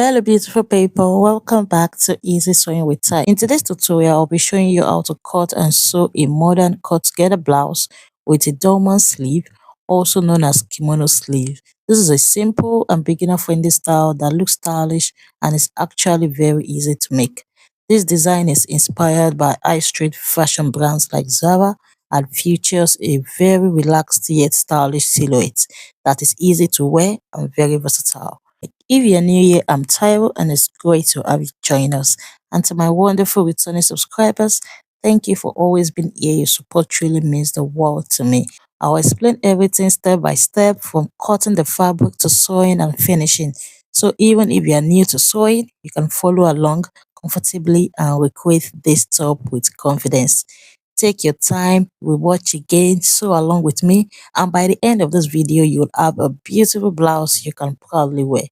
Hello beautiful people, welcome back to Easy Sewing with Tai. In today's tutorial, I'll be showing you how to cut and sew a modern cut together blouse with a Dolman sleeve, also known as kimono sleeve. This is a simple and beginner friendly style that looks stylish and is actually very easy to make. This design is inspired by high street fashion brands like Zara and features a very relaxed yet stylish silhouette that is easy to wear and very versatile. If you're new here, I'm Tyro and it's great to have you join us. And to my wonderful returning subscribers, thank you for always being here. Your support truly means the world to me. I'll explain everything step by step from cutting the fabric to sewing and finishing. So even if you're new to sewing, you can follow along comfortably and recreate this top with confidence. Take your time, rewatch again, sew along with me, and by the end of this video, you'll have a beautiful blouse you can proudly wear.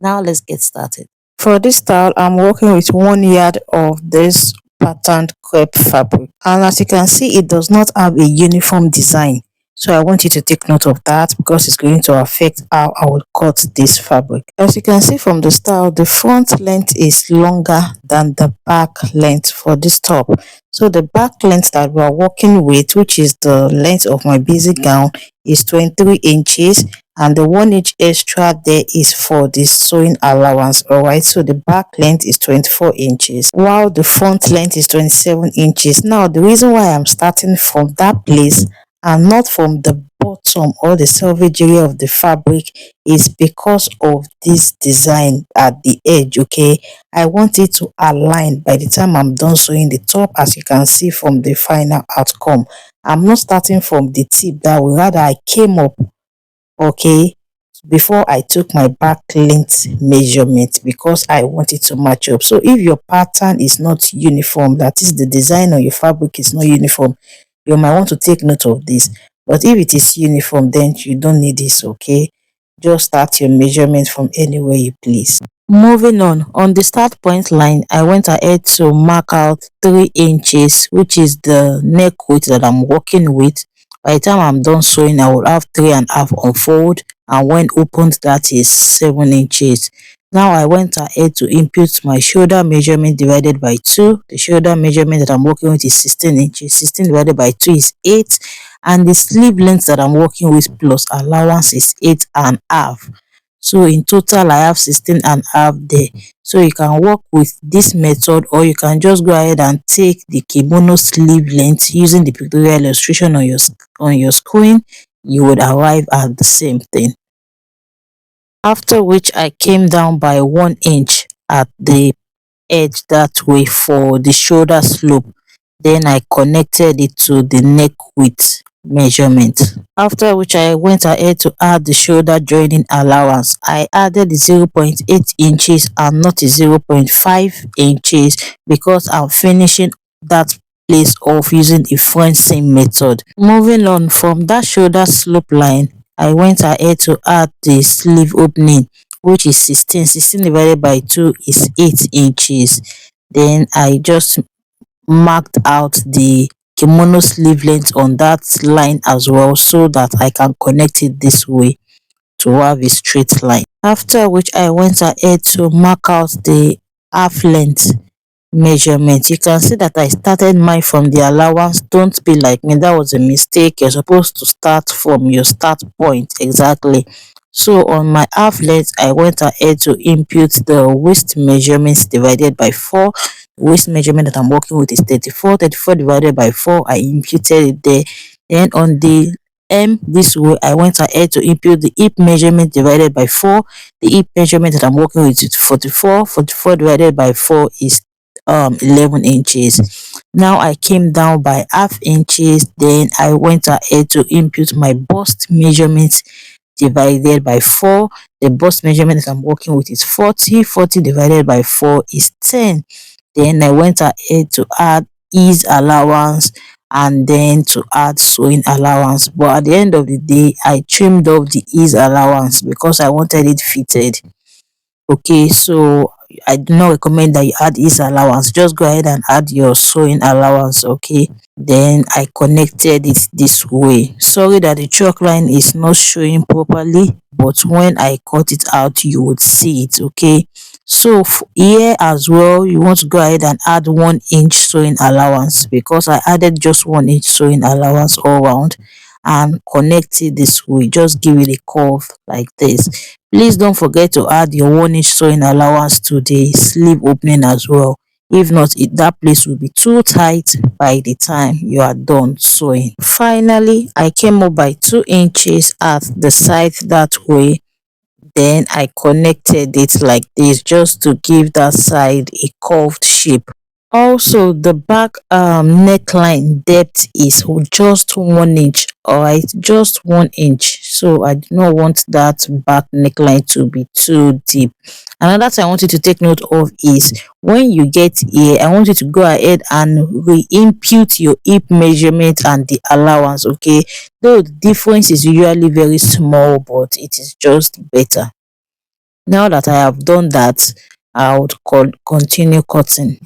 Now let's get started. For this style, I'm working with 1 yard of this patterned crepe fabric. And as you can see, it does not have a uniform design. So I want you to take note of that because it's going to affect how I will cut this fabric. As you can see from the style, the front length is longer than the back length for this top. So the back length that we are working with, which is the length of my basic gown, is 23 inches, and the 1 inch extra there is for the sewing allowance. All right, so the back length is 24 inches while the front length is 27 inches. Now the reason why I'm starting from that place and not from the bottom or the selvage area of the fabric is because of this design at the edge. Okay, I want it to align by the time I'm done sewing the top, as you can see from the final outcome. I'm not starting from the tip that way, rather I came up, okay, before I took my back length measurement because I want it to match up. So if your pattern is not uniform, that is the design on your fabric is not uniform, you might want to take note of this. But if it is uniform, then you don't need this. Okay, just start your measurement from anywhere you please. Moving on the start point line, I went ahead to mark out 3 inches, which is the neck width that I'm working with. By the time I'm done sewing, I will have 3.5 unfold, and when opened, that is 7 inches. Now I went ahead to input my shoulder measurement divided by 2. The shoulder measurement that I'm working with is 16 inches. 16 divided by 2 is 8, and the sleeve length that I'm working with plus allowance is 8.5. So in total, I have 16.5 there. So you can work with this method, or you can just go ahead and take the kimono sleeve length using the pictorial illustration on your screen. You would arrive at the same thing. After which I came down by 1 inch at the edge that way for the shoulder slope. Then I connected it to the neck width measurement. After which I went ahead to add the shoulder joining allowance. I added the 0.8 inches and not the 0.5 inches because I'm finishing that place off using a French seam method. Moving on from that shoulder slope line, I went ahead to add the sleeve opening, which is 16. 16 divided by 2 is 8 inches. Then I just marked out the kimono sleeve length on that line as well, so that I can connect it this way to have a straight line. After which I went ahead to mark out the half length measurement. You can see that I started mine from the allowance. Don't be like me, that was a mistake. You're supposed to start from your start point exactly. So on my half length, I went ahead to input the waist measurements divided by 4. Waist measurement that I'm working with is 34. 34 divided by 4, I imputed it there. Then on the M this way, I went ahead to input the hip measurement divided by 4. The hip measurement that I'm working with is 44. 44 divided by 4 is 11 inches. Now I came down by half inches. Then I went ahead to input my bust measurement divided by 4. The bust measurement that I'm working with is 40. 40 divided by 4 is 10. Then I went ahead to add ease allowance and then to add sewing allowance. But at the end of the day, I trimmed off the ease allowance because I wanted it fitted. Okay, so I do not recommend that you add ease allowance. Just go ahead and add your sewing allowance. Okay, then I connected it this way. Sorry that the chalk line is not showing properly, but when I cut it out you would see it. Okay, So here as well, you want to go ahead and add 1 inch sewing allowance, because I added just 1 inch sewing allowance all round, and connect it this way. Just give it a curve like this. Please don't forget to add your 1 inch sewing allowance to the sleeve opening as well. If not, that place will be too tight by the time you are done sewing. Finally, I came up by 2 inches at the side that way. Then I connected it like this, just to give that side a curved shape. Also, the back neckline depth is just 1 inch. All right, just 1 inch. So I do not want that back neckline to be too deep. Another thing I want you to take note of is, when you get here, I want you to go ahead and re-input your hip measurement and the allowance. Okay, though the difference is usually very small, but it is just better. Now that I have done that, I would continue cutting.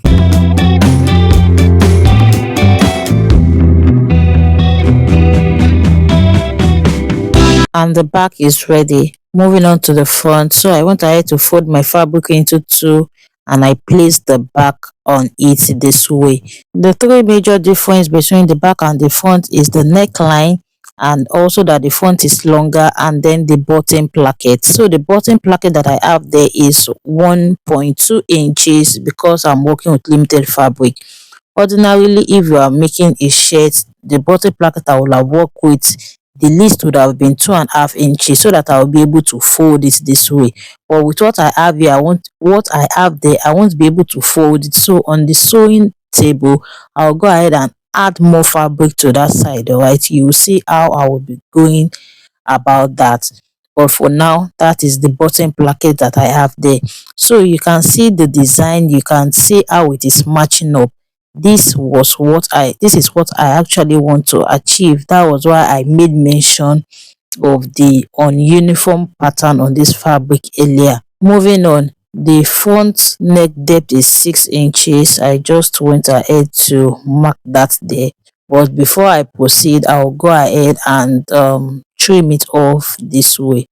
And the back is ready. Moving on to the front. So I went ahead to fold my fabric into two, and I placed the back on it this way. The three major difference between the back and the front is the neckline, and also that the front is longer, and then the bottom placket. So the bottom placket that I have there is 1.2 inches, because I'm working with limited fabric. Ordinarily, if you are making a shirt, the bottom placket I will have worked with, the least would have been 2.5 inches, so that I will be able to fold it this way. But with what I have here, what I have there, I won't be able to fold it. So on the sewing table, I'll go ahead and add more fabric to that side. All right, you will see how I will be going about that. But for now, that is the bottom placket that I have there. So you can see the design, you can see how it is matching up. This is what I actually want to achieve. That was why I made mention of the uniform pattern on this fabric earlier. Moving on, the front neck depth is 6 inches. I just went ahead to mark that there. But before I proceed, I'll go ahead and trim it off this way.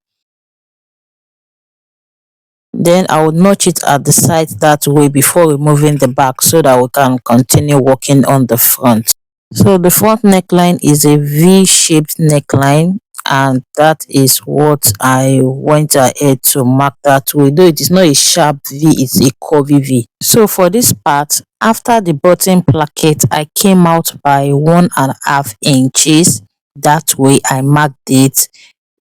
Then I will notch it at the side that way before removing the back, so that we can continue working on the front. So the front neckline is a V-shaped neckline, and that is what I went ahead to mark that way. Though it is not a sharp V, it's a curvy V. So for this part, after the bottom placket, I came out by 1.5 inches. That way I marked it.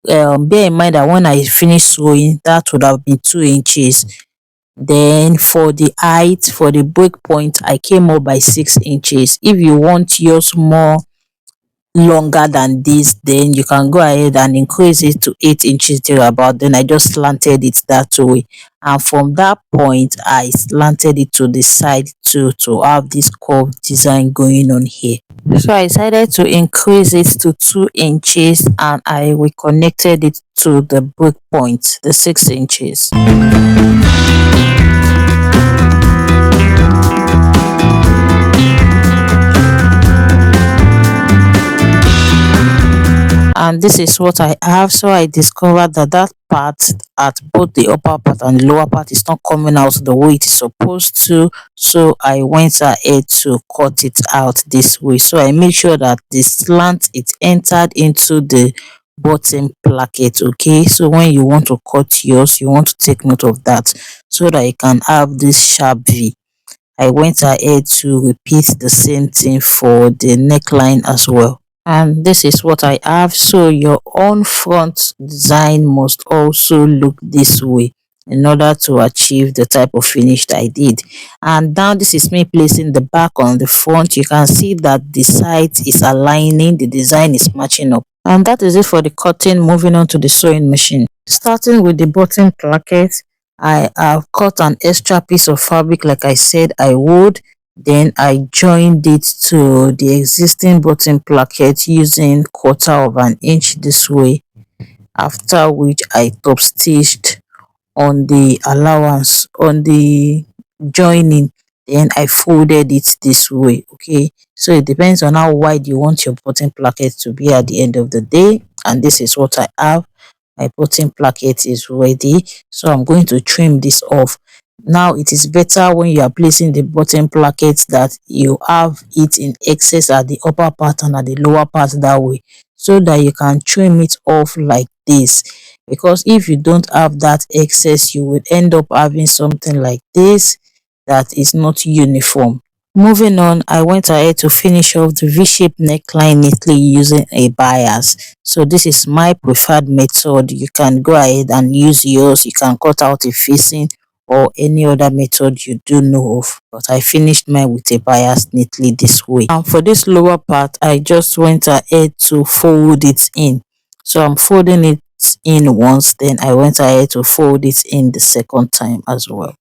Bear in mind that when I finish sewing, that would have been 2 inches. Then for the height, for the break point, I came up by 6 inches. If you want yours more longer than this, then you can go ahead and increase it to 8 inches thereabout. Then I just slanted it that way, and from that point I slanted it to the side to have this curved design going on here. So I decided to increase it to 2 inches, and I reconnected it to the break point, the 6 inches. And this is what I have. So I discovered that that part at both the upper part and the lower part is not coming out the way it is supposed to. So I went ahead to cut it out this way. So I made sure that the slant it entered into the bottom placket. Okay, so when you want to cut yours, you want to take note of that, so that you can have this sharp V. I went ahead to repeat the same thing for the neckline as well. And this is what I have. So your own front design must also look this way in order to achieve the type of finish that I did. And now this is me placing the back on the front. You can see that the sides is aligning, the design is matching up. And that is it for the cutting. Moving on to the sewing machine. Starting with the bottom placket, I have cut an extra piece of fabric like I said I would. Then I joined it to the existing bottom placket using 1/4 inch this way, after which I top stitched on the allowance, on the joining. Then I folded it this way. Okay, so it depends on how wide you want your bottom placket to be at the end of the day. And this is what I have. My bottom placket is ready, so I'm going to trim this off. Now it is better when you are placing the button plackets that you have it in excess at the upper part and at the lower part that way, so that you can trim it off like this. Because if you don't have that excess, you would end up having something like this that is not uniform. Moving on, I went ahead to finish off the V-shaped neckline neatly using a bias. So this is my preferred method. You can go ahead and use yours. You can cut out a facing or any other method you do know of, but I finished mine with a bias neatly this way. And for this lower part, I just went ahead to fold it in. So I'm folding it in once, then I went ahead to fold it in the second time as well.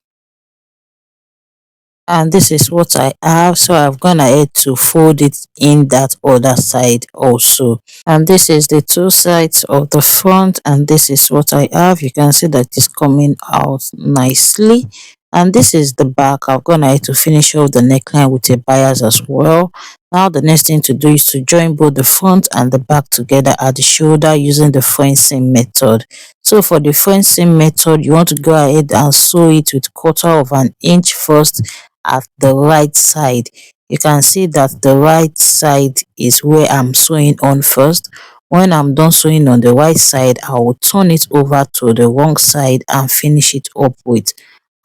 And this is what I have, so I've gone ahead to fold it in that other side also. And this is the two sides of the front, and this is what I have. You can see that it's coming out nicely. And this is the back. I've gone ahead to finish off the neckline with a bias as well. Now the next thing to do is to join both the front and the back together at the shoulder using the French seam method. So for the French seam method, you want to go ahead and sew it with 1/4 inch first at the right side. You can see that the right side is where I'm sewing on first. When I'm done sewing on the right side, I will turn it over to the wrong side and finish it up with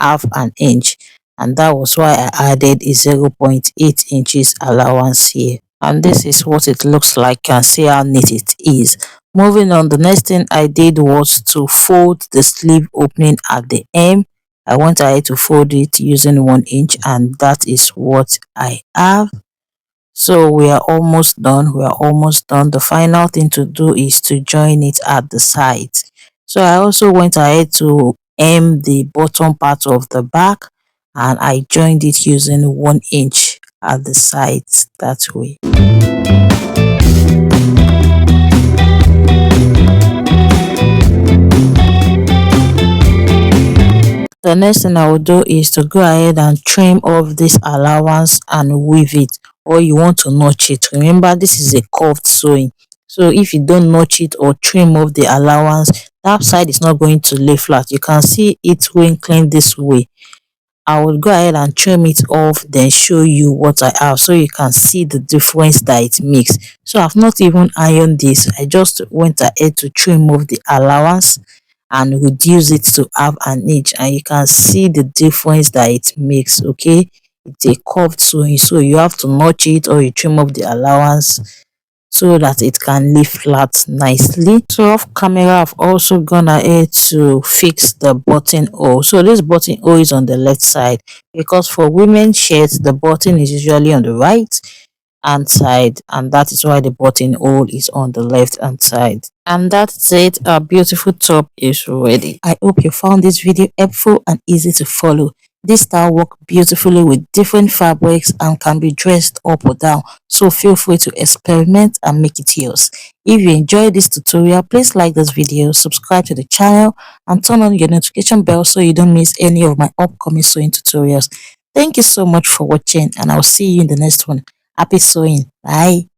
1/2 inch. And that was why I added a 0.8 inches allowance here. And this is what it looks like. You can see how neat it is. Moving on, the next thing I did was to fold the sleeve opening at the hem. I went ahead to fold it using 1 inch, and that is what I have. So we are almost done. We are almost done. The final thing to do is to join it at the sides. So I also went ahead to hem the bottom part of the back, and I joined it using 1 inch at the sides that way. The next thing I will do is to go ahead and trim off this allowance and weave it, or you want to notch it. Remember, this is a curved sewing, so if you don't notch it or trim off the allowance, that side is not going to lay flat. You can see it wrinkling this way. I will go ahead and trim it off, then show you what I have so you can see the difference that it makes. So I've not even ironed this. I just went ahead to trim off the allowance and reduce it to 1/2 inch, and you can see the difference that it makes. Okay, it's a curved sewing, so you have to notch it or you trim off the allowance so that it can lay flat nicely. So off camera, I've also gone ahead to fix the buttonhole. So this buttonhole is on the left side, because for women's shirts the button is usually on the right hand side, and that is why the buttonhole is on the left hand side. And that's it. Our beautiful top is ready. I hope you found this video helpful and easy to follow. This style works beautifully with different fabrics and can be dressed up or down, so feel free to experiment and make it yours. If you enjoyed this tutorial, please like this video, subscribe to the channel, and turn on your notification bell so you don't miss any of my upcoming sewing tutorials. Thank you so much for watching, and I'll see you in the next one. Happy sewing. Bye.